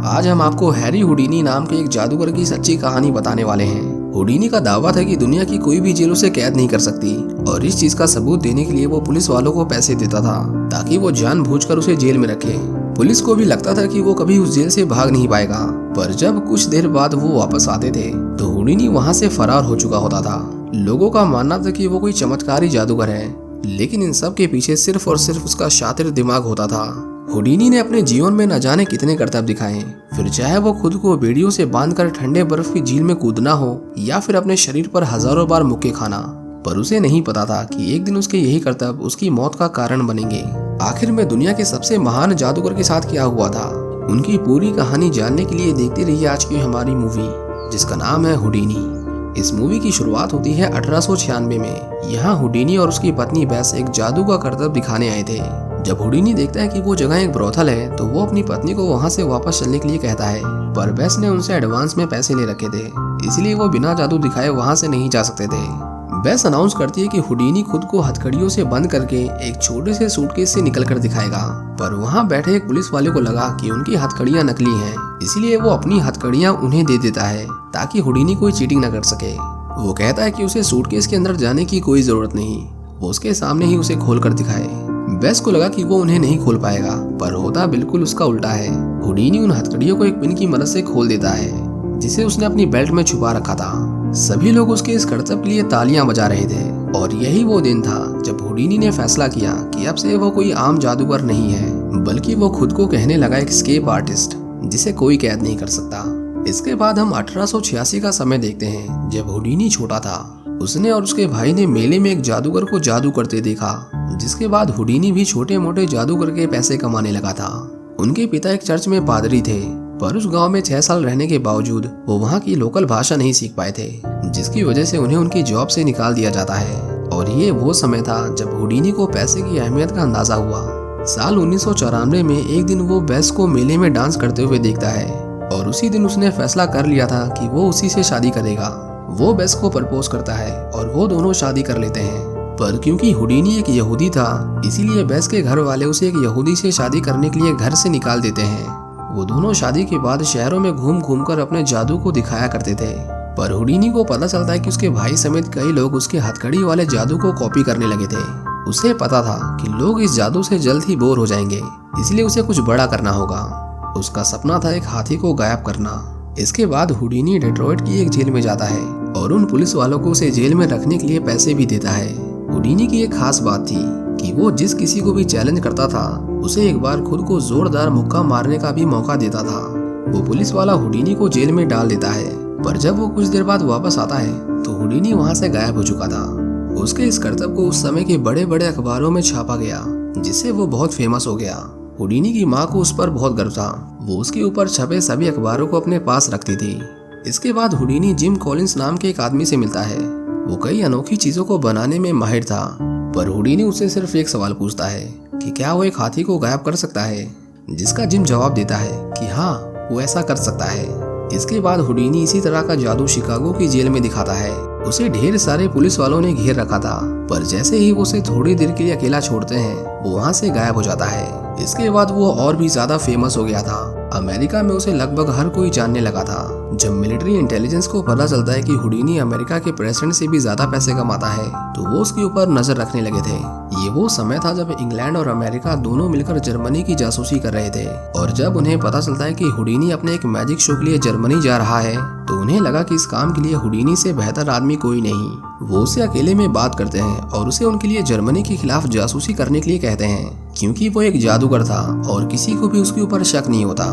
आज हम आपको हैरी हुडीनी नाम के एक जादूगर की सच्ची कहानी बताने वाले हैं। हुडीनी का दावा था कि दुनिया की कोई भी जेल उसे कैद नहीं कर सकती और इस चीज का सबूत देने के लिए वो पुलिस वालों को पैसे देता था ताकि वो जानबूझकर उसे जेल में रखे। पुलिस को भी लगता था कि वो कभी उस जेल से भाग नहीं पाएगा, पर जब कुछ देर बाद वो वापस आते थे तो हुडीनी वहाँ से फरार हो चुका होता था। लोगों का मानना था कि वो कोई चमत्कारी जादूगर है, लेकिन इन सब के पीछे सिर्फ और सिर्फ उसका शातिर दिमाग होता था। हुडीनी ने अपने जीवन में न जाने कितने करतब दिखाए, फिर चाहे वो खुद को बेड़ियों से बांधकर ठंडे बर्फ की झील में कूदना हो या फिर अपने शरीर पर हजारों बार मुक्के खाना, पर उसे नहीं पता था कि एक दिन उसके यही करतब उसकी मौत का कारण बनेंगे। आखिर में दुनिया के सबसे महान जादूगर के साथ क्या हुआ था, उनकी पूरी कहानी जानने के लिए देखते रहिए आज की हमारी मूवी जिसका नाम है हुडीनी। इस मूवी की शुरुआत होती है 1896 में। यहाँ हुडीनी और उसकी पत्नी बेस एक जादू का करतब दिखाने आए थे। जब हुडीनी देखता है कि वो जगह एक ब्रोथल है तो वो अपनी पत्नी को वहाँ से वापस चलने के लिए कहता है, पर बेस ने उनसे एडवांस में पैसे ले रखे थे, इसलिए वो बिना जादू दिखाए वहाँ से नहीं जा सकते थे। बेस अनाउंस करती है कि हुडीनी खुद को हथकड़ियों से बंद करके एक छोटे से सूटकेस से निकल कर दिखाएगा, पर वहाँ बैठे एक पुलिस वाले को लगा कि उनकी हथकड़ियाँ नकली हैं, इसलिए वो अपनी हथकड़ियाँ उन्हें दे देता है ताकि हुडीनी कोई चीटिंग न कर सके। वो कहता है कि उसे सूटकेस के अंदर जाने की कोई जरूरत नहीं, वो उसके सामने ही उसे खोल कर दिखाए। बेस को लगा कि वो उन्हें नहीं खोल पाएगा, पर होता बिल्कुल उसका उल्टा है। हुडीनी उन हथकड़ियों को एक पिन की मदद से खोल देता है जिसे उसने अपनी बेल्ट में छुपा रखा था। सभी लोग उसके इस करतब के लिए तालियां बजा रहे थे और यही वो दिन था जब हुडीनी ने फैसला किया कि अब से वो कोई आम जादूगर नहीं है, बल्कि वो खुद को कहने लगा एक एस्केप आर्टिस्ट जिसे कोई कैद नहीं कर सकता। इसके बाद हम 1886 का समय देखते हैं जब हुडीनी छोटा था। उसने और उसके भाई ने मेले में एक जादूगर को जादू करते देखा, जिसके बाद हुडीनी भी छोटे मोटे जादू करके पैसे कमाने लगा था। उनके पिता एक चर्च में पादरी थे, पर उस गांव में 6 साल रहने के बावजूद वो वहाँ की लोकल भाषा नहीं सीख पाए थे, जिसकी वजह से उन्हें उनकी जॉब से निकाल दिया जाता है। और ये वो समय था जब हुडीनी को पैसे की अहमियत का अंदाजा हुआ। साल 1994 में एक दिन वो बेस को मेले में डांस करते हुए देखता है और उसी दिन उसने फैसला कर लिया था कि वो उसी से शादी करेगा। वो बेस को प्रपोज करता है और वो दोनों शादी कर लेते हैं, पर क्योंकि हुडीनी एक यहूदी था इसीलिए बेस के घर वाले उसे एक यहूदी से शादी करने के लिए घर से निकाल देते हैं। वो दोनों शादी के बाद शहरों में घूम घूम कर अपने जादू को दिखाया करते थे, पर हुडीनी को पता चलता है कि उसके भाई समेत कई लोग उसके हथकड़ी वाले जादू को कॉपी करने लगे थे। उसे पता था कि लोग इस जादू से जल्द ही बोर हो जाएंगे, इसलिए उसे कुछ बड़ा करना होगा। उसका सपना था एक हाथी को गायब करना। इसके बाद हुडीनी डेट्रॉइट की एक जेल में जाता है और उन पुलिस वालों को उसे जेल में रखने के लिए पैसे भी देता है। हुडीनी की एक खास बात थी कि वो जिस किसी को भी चैलेंज करता था उसे एक बार खुद को जोरदार मुक्का मारने का भी मौका देता था। वो पुलिस वाला हुडीनी को जेल में डाल देता है, पर जब वो कुछ देर बाद वापस आता है तो हुडीनी वहाँ से गायब हो चुका था। उसके इस करतब को उस समय के बड़े बड़े अखबारों में छापा गया, जिससे वो बहुत फेमस हो गया। हुडीनी की माँ को उस पर बहुत गर्व था, वो उसके ऊपर छपे सभी अखबारों को अपने पास रखती थी। इसके बाद हुडीनी जिम कॉलिंस नाम के एक आदमी से मिलता है। वो कई अनोखी चीजों को बनाने में माहिर था, पर हुडीनी उससे सिर्फ एक सवाल पूछता है कि क्या वो एक हाथी को गायब कर सकता है, जिसका जिम जवाब देता है कि हाँ वो ऐसा कर सकता है। इसके बाद हुडीनी इसी तरह का जादू शिकागो की जेल में दिखाता है। उसे ढेर सारे पुलिस वालों ने घेर रखा था, पर जैसे ही वो उसे थोड़ी देर के लिए अकेला छोड़ते हैं वो वहाँ से गायब हो जाता है। इसके बाद वो और भी ज्यादा फेमस हो गया था। अमेरिका में उसे लगभग हर कोई जानने लगा था। जब मिलिट्री इंटेलिजेंस को पता चलता है कि हुडीनी अमेरिका के प्रेसिडेंट से भी ज्यादा पैसे कमाता है तो वो उसके ऊपर नजर रखने लगे थे। ये वो समय था जब इंग्लैंड और अमेरिका दोनों मिलकर जर्मनी की जासूसी कर रहे थे, और जब उन्हें पता चलता है कि हुडीनी अपने एक मैजिक शो के लिए जर्मनी जा रहा है तो उन्हें लगा कि इस काम के लिए हुडीनी से बेहतर आदमी कोई नहीं। वो उससे अकेले में बात करते हैं और उसे उनके लिए जर्मनी के खिलाफ जासूसी करने के लिए कहते हैं, क्योंकि वो एक जादूगर था और किसी को भी उसके ऊपर शक नहीं होता।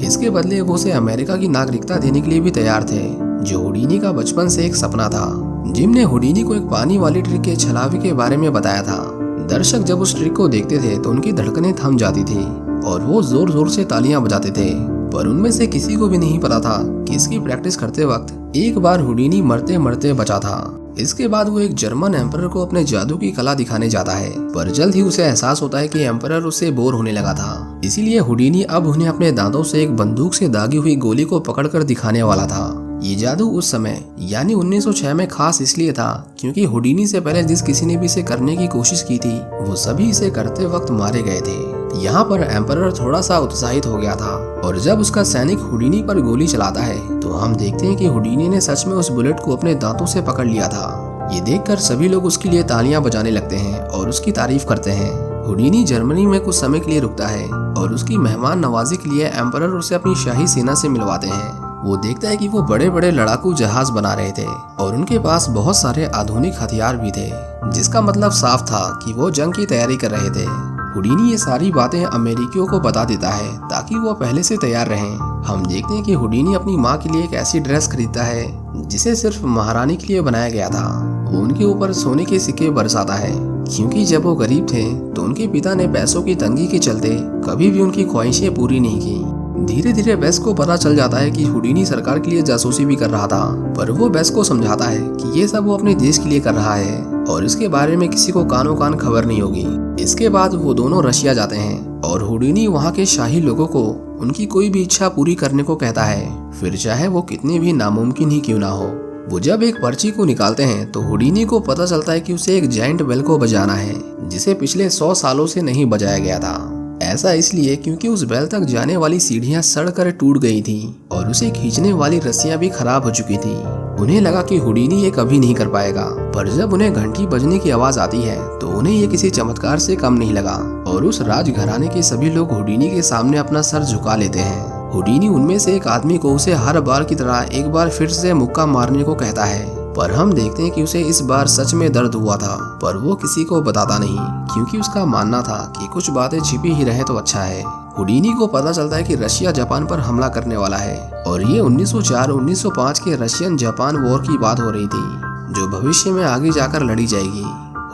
इसके बदले वो उसे अमेरिका की नागरिकता देने के लिए भी तैयार थे, जो हुडीनी का बचपन से एक सपना था। जिम ने हुडीनी को एक पानी वाली ट्रिक के छलावे के बारे में बताया था। दर्शक जब उस ट्रिक को देखते थे तो उनकी धड़कनें थम जाती थी और वो जोर जोर से तालियां बजाते थे, पर उनमें से किसी को भी नहीं पता था कि इसकी प्रैक्टिस करते वक्त एक बार हुडीनी मरते मरते बचा था। इसके बाद वो एक जर्मन एम्परर को अपने जादू की कला दिखाने जाता है, पर जल्द ही उसे एहसास होता है कि एम्परर उससे बोर होने लगा था। इसीलिए हुडीनी अब उन्हें अपने दांतों से एक बंदूक से दागी हुई गोली को पकड़कर दिखाने वाला था। ये जादू उस समय यानी 1906 में खास इसलिए था क्योंकि हुडीनी से पहले जिस किसी ने भी इसे करने की कोशिश की थी वो सभी इसे करते वक्त मारे गए थे। यहाँ पर एम्परर थोड़ा सा उत्साहित हो गया था और जब उसका सैनिक हुडीनी पर गोली चलाता है तो हम देखते हैं कि हुडीनी ने सच में उस बुलेट को अपने दांतों से पकड़ लिया था। ये देखकर सभी लोग उसके लिए तालियां बजाने लगते हैं और उसकी तारीफ करते हैं। हुडीनी जर्मनी में कुछ समय के लिए रुकता है और उसकी मेहमान नवाजी के लिए एम्परर उसे अपनी शाही सेना से मिलवाते हैं। वो देखता है कि वो बड़े बड़े लड़ाकू जहाज बना रहे थे और उनके पास बहुत सारे आधुनिक हथियार भी थे, जिसका मतलब साफ था कि वो जंग की तैयारी कर रहे थे। हुडीनी ये सारी बातें अमेरिकियों को बता देता है ताकि वो पहले से तैयार रहें। हम देखते हैं कि हुडीनी अपनी माँ के लिए एक ऐसी ड्रेस खरीदता है जिसे सिर्फ महारानी के लिए बनाया गया था। वो उनके ऊपर सोने के सिक्के बरसाता है क्योंकि जब वो गरीब थे तो उनके पिता ने पैसों की तंगी के चलते कभी भी उनकी ख्वाहिशें पूरी नहीं की। धीरे धीरे बेस को पता चल जाता है कि हुडीनी सरकार के लिए जासूसी भी कर रहा था, पर वो बेस को समझाता है कि ये सब वो अपने देश के लिए कर रहा है और इसके बारे में किसी को कानो कान खबर नहीं होगी। इसके बाद वो दोनों रशिया जाते हैं और हुडीनी वहाँ के शाही लोगों को उनकी कोई भी इच्छा पूरी करने को कहता है, फिर चाहे वो कितनी भी नामुमकिन ही क्यों ना हो। वो जब एक पर्ची को निकालते हैं तो हुडीनी को पता चलता है कि उसे एक जायंट बेल को बजाना है जिसे पिछले 100 सालों से नहीं बजाया गया था। ऐसा इसलिए क्योंकि उस बेल तक जाने वाली सीढ़ियां सड़कर टूट गई थी और उसे खींचने वाली रस्सियां भी खराब हो चुकी थी। उन्हें लगा कि हुडीनी ये कभी नहीं कर पाएगा, पर जब उन्हें घंटी बजने की आवाज आती है तो उन्हें ये किसी चमत्कार से कम नहीं लगा और उस राजघराने के सभी लोग हुडीनी के सामने अपना सर झुका लेते हैं। हुडीनी उनमें से एक आदमी को उसे हर बार की तरह एक बार फिर से मुक्का मारने को कहता है, पर हम देखते हैं कि उसे इस बार सच में दर्द हुआ था, पर वो किसी को बताता नहीं क्योंकि उसका मानना था कि कुछ बातें छिपी ही रहे तो अच्छा है। हुडीनी को पता चलता है कि रशिया जापान पर हमला करने वाला है और ये 1904-1905 के रशियन जापान वॉर की बात हो रही थी जो भविष्य में आगे जाकर लड़ी जाएगी।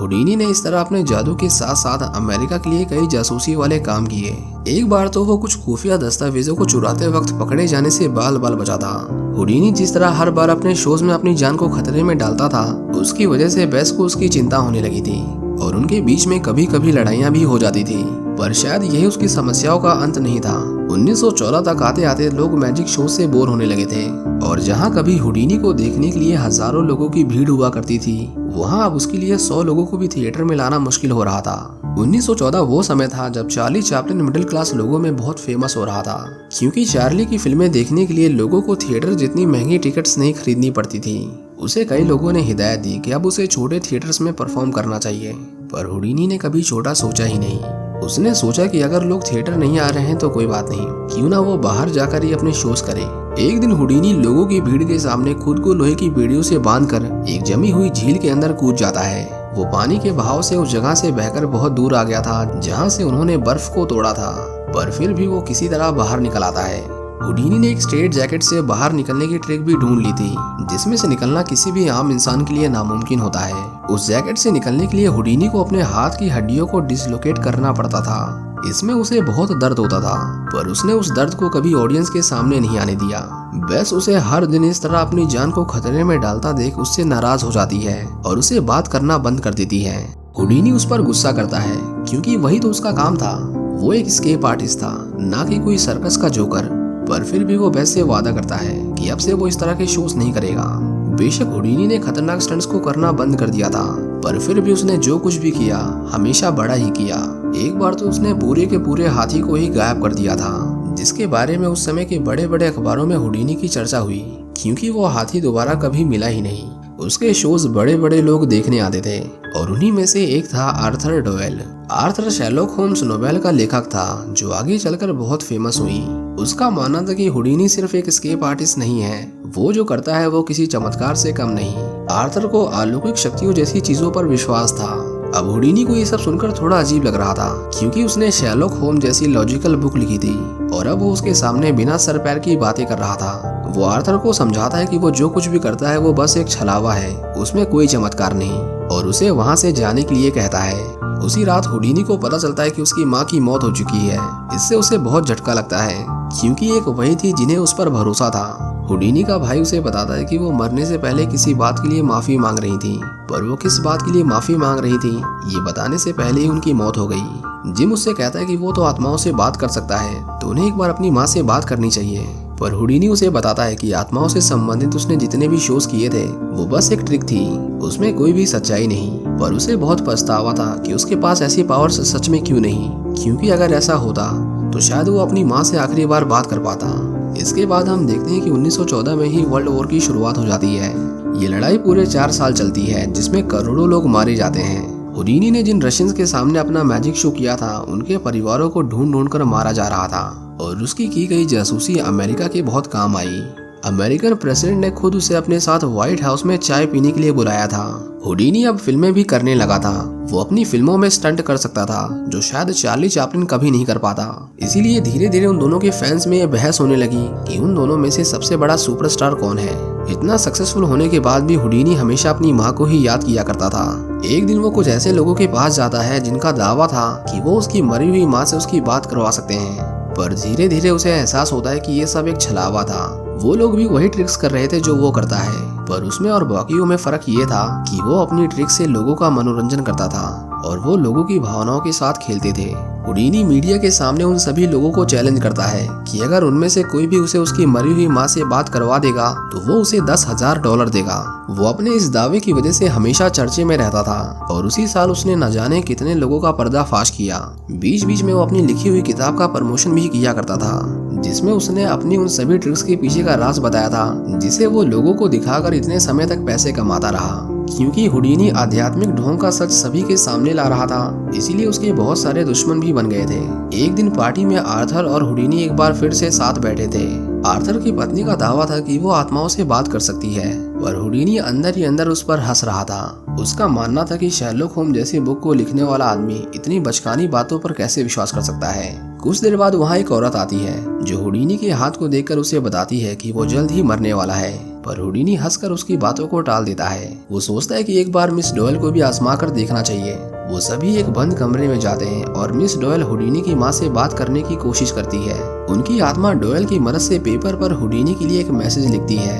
हुडीनी ने इस तरह अपने जादू के साथ साथ अमेरिका के लिए कई जासूसी वाले काम किए। एक बार तो वो कुछ खुफिया दस्तावेजों को चुराते वक्त पकड़े जाने से बाल बाल बचा था। हुडीनी जिस तरह हर बार अपने शोज में अपनी जान को खतरे में डालता था, उसकी वजह से बेस को उसकी चिंता होने लगी थी और उनके बीच में कभी कभी लड़ाइयाँ भी हो जाती थी, पर शायद यही उसकी समस्याओं का अंत नहीं था। 1914 तक आते आते लोग मैजिक शो से बोर होने लगे थे और जहाँ कभी हुडीनी को देखने के लिए हजारों लोगों की भीड़ हुआ करती थी, वहाँ अब उसके लिए 100 लोगों को भी थिएटर में लाना मुश्किल हो रहा था। 1914 वो समय था जब चार्ली चैपलिन मिडिल क्लास लोगों में बहुत फेमस हो रहा था क्योंकि चार्ली की फिल्में देखने के लिए लोगों को थिएटर जितनी महंगी टिकट्स नहीं खरीदनी पड़ती थी। उसे कई लोगों ने हिदायत दी कि अब उसे छोटे थिएटर्स में परफॉर्म करना चाहिए, पर हुडीनी ने कभी छोटा सोचा ही नहीं। उसने सोचा कि अगर लोग थिएटर नहीं आ रहे हैं तो कोई बात नहीं, क्यों ना वो बाहर जाकर ही अपने शोज करे। एक दिन हुडीनी लोगों की भीड़ के सामने खुद को लोहे की बेड़ियों से बांधकर एक जमी हुई झील के अंदर कूद जाता है। वो पानी के बहाव से उस जगह से बहकर बहुत दूर आ गया था जहाँ से उन्होंने बर्फ को तोड़ा था, पर फिर भी वो किसी तरह बाहर निकल आता है। हुडीनी ने एक स्ट्रेट जैकेट से बाहर निकलने की ट्रिक भी ढूंढ ली थी जिसमें से निकलना किसी भी आम इंसान के लिए नामुमकिन होता है। उस जैकेट से निकलने के लिए हुडीनी को अपने हाथ की हड्डियों को डिसलोकेट करना पड़ता था। इसमें उसे बहुत दर्द होता था, पर उसने उस दर्द को कभी ऑडियंस के सामने नहीं आने दिया। बेस उसे हर दिन इस तरह अपनी जान को खतरे में डालता देख उससे नाराज हो जाती है और उसे बात करना बंद कर देती है। हुडीनी उस पर गुस्सा करता है क्योंकि वही तो उसका काम था। वो एक स्केप आर्टिस्ट था, ना कि कोई सर्कस का जोकर, पर फिर भी वो बेस से वादा करता है कि अब से वो इस तरह के शोज नहीं करेगा। बेशक हुडीनी ने खतरनाक स्टंट्स को करना बंद कर दिया था, पर फिर भी उसने जो कुछ भी किया हमेशा बड़ा ही किया। एक बार तो उसने पूरे के पूरे हाथी को ही गायब कर दिया था, जिसके बारे में उस समय के बड़े बड़े अखबारों में हुडीनी की चर्चा हुई क्योंकि वो हाथी दोबारा कभी मिला ही नहीं। उसके शोज बड़े बड़े लोग देखने आते थे और उन्हीं में से एक था Arthur Doyle. Arthur Sherlock Holmes novel का लेखक था जो आगे चलकर बहुत फेमस हुई। उसका मानना था कि हुडीनी सिर्फ एक स्केप आर्टिस्ट नहीं है, वो जो करता है वो किसी चमत्कार से कम नहीं। आर्थर को अलौकिक शक्तियों जैसी चीजों पर विश्वास था। अब हुडीनी को ये सब सुनकर थोड़ा अजीब लग रहा था क्योंकि उसने शेरलॉक होम्स जैसी लॉजिकल बुक लिखी थी और अब वो उसके सामने बिना सर पैर की बातें कर रहा था। वो आर्थर को समझाता है कि वो जो कुछ भी करता है वो बस एक छलावा है, उसमें कोई चमत्कार नहीं, और उसे वहाँ से जाने के लिए कहता है। उसी रात हुडीनी को पता चलता है कि उसकी माँ की मौत हो चुकी है। इससे उसे बहुत झटका लगता है क्योंकि एक वही थी जिन्हें उस पर भरोसा था। हुडीनी का भाई उसे बताता है कि वो मरने से पहले किसी बात के लिए माफी मांग रही थी, पर वो किस बात के लिए माफी मांग रही थी ये बताने से पहले ही उनकी मौत हो गई। जिम उससे कहता है कि वो तो आत्माओं से बात कर सकता है तो उन्हें एक बार अपनी माँ से बात करनी चाहिए। पर हुडीनी उसे बताता है कि आत्माओं से संबंधित उसने जितने भी शोज किए थे वो बस एक ट्रिक थी, उसमें कोई भी सच्चाई नहीं। पर उसे बहुत पछतावा था कि उसके पास ऐसी पावर्स सच में क्यों नहीं, क्योंकि अगर ऐसा होता तो शायद वो अपनी माँ से आखिरी बार बात कर पाता। इसके बाद हम देखते हैं कि 1914 में ही वर्ल्ड वॉर की शुरुआत हो जाती है। ये लड़ाई पूरे 4 साल चलती है जिसमें करोड़ों लोग मारे जाते हैं। हुडीनी ने जिन रशियंस के सामने अपना मैजिक शो किया था उनके परिवारों को ढूंढ ढूंढ कर मारा जा रहा था और उसकी की गई जासूसी अमेरिका के बहुत काम आई। अमेरिकन प्रेसिडेंट ने खुद उसे अपने साथ व्हाइट हाउस में चाय पीने के लिए बुलाया था। हुडीनी अब फिल्में भी करने लगा था। वो अपनी फिल्मों में स्टंट कर सकता था जो शायद चार्ली चैपलिन कभी नहीं कर पाता। इसीलिए धीरे धीरे उन दोनों के फैंस में यह बहस होने लगी कि उन दोनों में से सबसे बड़ा सुपरस्टार कौन है। इतना सक्सेसफुल होने के बाद भी हुडीनी हमेशा अपनी माँ को ही याद किया करता था। एक दिन वो कुछ ऐसे लोगों के पास जाता है जिनका दावा था कि वो उसकी मरी हुई माँ से उसकी बात करवा सकते हैं, पर धीरे धीरे उसे एहसास होता है कि ये सब एक छलावा था। वो लोग भी वही ट्रिक्स कर रहे थे जो वो करता है, पर उसमें और बाकियों में फर्क ये था कि वो अपनी ट्रिक से लोगों का मनोरंजन करता था और वो लोगों की भावनाओं के साथ खेलते थे। हुडीनी मीडिया के सामने उन सभी लोगों को चैलेंज करता है कि अगर उनमें से कोई भी उसे उसकी मरी हुई माँ से बात करवा देगा तो वो उसे $10,000 देगा। वो अपने इस दावे की वजह से हमेशा चर्चे में रहता था और उसी साल उसने न जाने कितने लोगों का पर्दाफाश किया। बीच बीच में वो अपनी लिखी हुई किताब का प्रमोशन भी किया करता था जिसमें उसने अपनी उन सभी ट्रिक्स के पीछे का राज बताया था जिसे वो लोगों को दिखाकर इतने समय तक पैसे कमाता रहा। क्योंकि हुडीनी आध्यात्मिक ढोंग का सच सभी के सामने ला रहा था, इसीलिए उसके बहुत सारे दुश्मन भी बन गए थे। एक दिन पार्टी में आर्थर और हुडीनी एक बार फिर से साथ बैठे थे। आर्थर की पत्नी का दावा था कि वो आत्माओं से बात कर सकती है, पर हुडीनी अंदर ही अंदर उस पर हंस रहा था। उसका मानना था कि शर्लॉक होम्स जैसी बुक को लिखने वाला आदमी इतनी बचकानी बातों पर कैसे विश्वास कर सकता है। कुछ देर बाद वहाँ एक औरत आती है जो हुडीनी के हाथ को देखकर उसे बताती है कि वो जल्द ही मरने वाला है, पर हुडीनी हंसकर उसकी बातों को टाल देता है। वो सोचता है कि एक बार मिस डॉयल को भी आजमा कर देखना चाहिए। वो सभी एक बंद कमरे में जाते हैं और मिस डॉयल हुडीनी की माँ से बात करने की कोशिश करती है। उनकी आत्मा डॉयल की मदद से पेपर पर हुडीनी के लिए एक मैसेज लिखती है।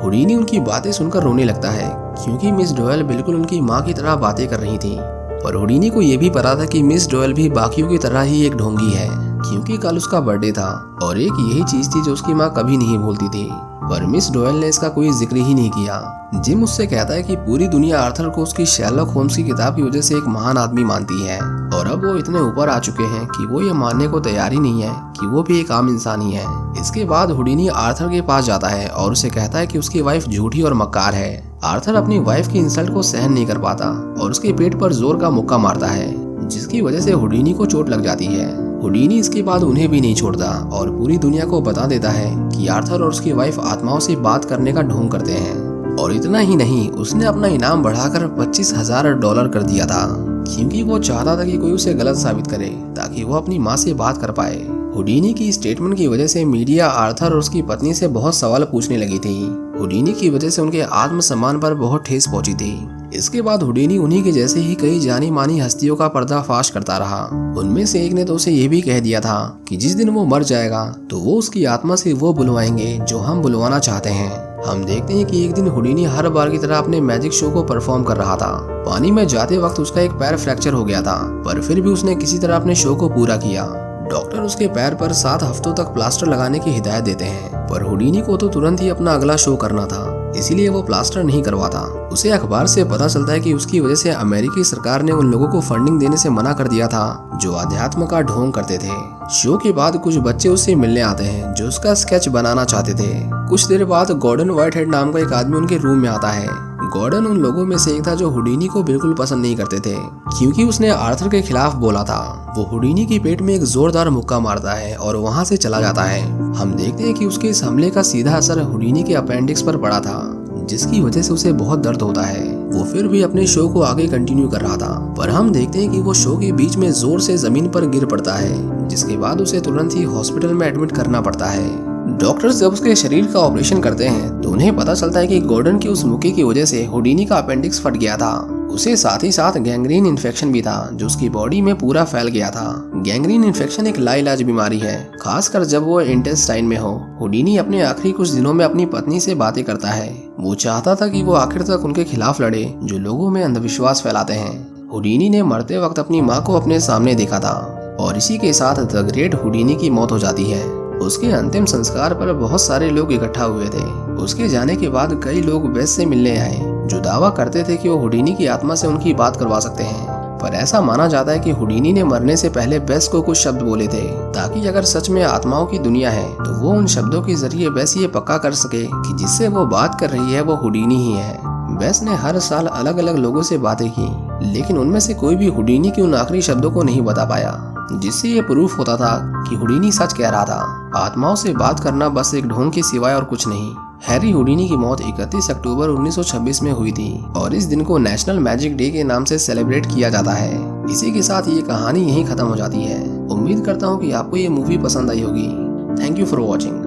हुडीनी उनकी बातें सुनकर रोने लगता है क्योंकि मिस डॉयल बिल्कुल उनकी माँ की तरह बातें कर रही थी। पर हुडीनी को ये भी पता था कि मिस डॉयल भी बाकियों की तरह ही एक ढोंगी है, क्योंकि कल उसका बर्थडे था और एक यही चीज थी जो उसकी माँ कभी नहीं भूलती थी। पर मिस डॉयल ने इसका कोई जिक्र ही नहीं किया। जिम उससे कहता है कि पूरी दुनिया आर्थर को उसकी शर्लॉक होम्स की किताब की वजह से एक महान आदमी मानती है और अब वो इतने ऊपर आ चुके हैं कि वो ये मानने को तैयार ही नहीं है कि वो भी एक आम इंसान ही है। इसके बाद हुडीनी आर्थर के पास जाता है और उसे कहता है कि उसकी वाइफ झूठी और मक्कार है। आर्थर अपनी वाइफ की इंसल्ट को सहन नहीं कर पाता और उसके पेट पर जोर का मुक्का मारता है, जिसकी वजह से हुडीनी को चोट लग जाती है। हुडीनी इसके बाद उन्हें भी नहीं छोड़ता और पूरी दुनिया को बता देता है कि आर्थर और उसकी वाइफ आत्माओं से बात करने का ढोंग करते हैं। और इतना ही नहीं, उसने अपना इनाम बढ़ाकर $25,000 कर दिया था, क्योंकि वो चाहता था कि कोई उसे गलत साबित करे ताकि वो अपनी माँ से बात कर पाए। हुडीनी की स्टेटमेंट की वजह से मीडिया आर्थर और उसकी पत्नी से बहुत सवाल पूछने लगी थी। हुडीनी की वजह से उनके आत्मसम्मान पर बहुत ठेस पहुंची थी। इसके बाद हुडीनी उन्हीं के जैसे ही कई जानी मानी हस्तियों का पर्दाफाश करता रहा। उनमें से एक ने तो उसे ये भी कह दिया था कि जिस दिन वो मर जाएगा तो वो उसकी आत्मा से वो बुलवाएंगे जो हम बुलवाना चाहते हैं। हम देखते हैं कि एक दिन हुडीनी हर बार की तरह अपने मैजिक शो को परफॉर्म कर रहा था। पानी में जाते वक्त उसका एक पैर फ्रैक्चर हो गया था, पर फिर भी उसने किसी तरह अपने शो को पूरा किया। डॉक्टर उसके पैर पर 7 हफ्तों तक प्लास्टर लगाने की हिदायत देते हैं, पर हुडीनी को तो तुरंत ही अपना अगला शो करना था, इसीलिए वो प्लास्टर नहीं करवाता। उसे अखबार से पता चलता है कि उसकी वजह से अमेरिकी सरकार ने उन लोगों को फंडिंग देने से मना कर दिया था जो अध्यात्म का ढोंग करते थे। शो के बाद कुछ बच्चे उससे मिलने आते हैं जो उसका स्केच बनाना चाहते थे। कुछ देर बाद गॉर्डन व्हाइटहेड नाम का एक आदमी उनके रूम में आता है। गॉर्डन उन लोगों में से एक था जो हुडीनी को बिल्कुल पसंद नहीं करते थे, क्योंकि उसने आर्थर के खिलाफ बोला था। वो हुडीनी के पेट में एक जोरदार मुक्का मारता है और वहाँ से चला जाता है। हम देखते हैं कि उसके इस हमले का सीधा असर हुडीनी के अपेंडिक्स पर पड़ा था, जिसकी वजह से उसे बहुत दर्द होता है। वो फिर भी अपने शो को आगे कंटिन्यू कर रहा था, पर हम देखते हैं कि वो शो के बीच में जोर से जमीन पर गिर पड़ता है, जिसके बाद उसे तुरंत ही हॉस्पिटल में एडमिट करना पड़ता है। डॉक्टर्स जब उसके शरीर का ऑपरेशन करते हैं तो उन्हें पता चलता है कि गॉर्डन की उस मुक्के की वजह से हुडीनी का अपेंडिक्स फट गया था। उसे साथ ही साथ गैंग्रीन इन्फेक्शन भी था जो उसकी बॉडी में पूरा फैल गया था। गैंग्रीन इन्फेक्शन एक लाइलाज बीमारी है, खासकर जब वो इंटेस्टाइन में हो। हुडीनी अपने आखिरी कुछ दिनों में अपनी पत्नी से बातें करता है। वो चाहता था कि वो आखिर तक उनके खिलाफ लड़े जो लोगों में अंधविश्वास फैलाते हैं। हुडीनी ने मरते वक्त अपनी माँ को अपने सामने देखा था और इसी के साथ द ग्रेट हुडीनी की मौत हो जाती है। उसके अंतिम संस्कार पर बहुत सारे लोग इकट्ठा हुए थे। उसके जाने के बाद कई लोग बेस से मिलने आए, जो दावा करते थे कि वो हुडीनी की आत्मा से उनकी बात करवा सकते हैं। पर ऐसा माना जाता है कि हुडीनी ने मरने से पहले बेस को कुछ शब्द बोले थे, ताकि अगर सच में आत्माओं की दुनिया है तो वो उन शब्दों के जरिए बेस ये पक्का कर सके कि जिससे वो बात कर रही है वो हुडीनी ही है। बेस ने हर साल अलग अलग लोगों से बातें की, लेकिन उनमें से कोई भी हुडीनी के उन आखिरी शब्दों को नहीं बता पाया, जिससे ये प्रूफ होता था कि हुडीनी सच कह रहा था। आत्माओं से बात करना बस एक ढोंग के सिवाय और कुछ नहीं। हैरी हुडीनी की मौत 31 अक्टूबर 1926 में हुई थी और इस दिन को नेशनल मैजिक डे के नाम से सेलिब्रेट किया जाता है। इसी के साथ ये कहानी यहीं खत्म हो जाती है। उम्मीद करता हूँ कि आपको ये मूवी पसंद आई होगी। Thank you for watching.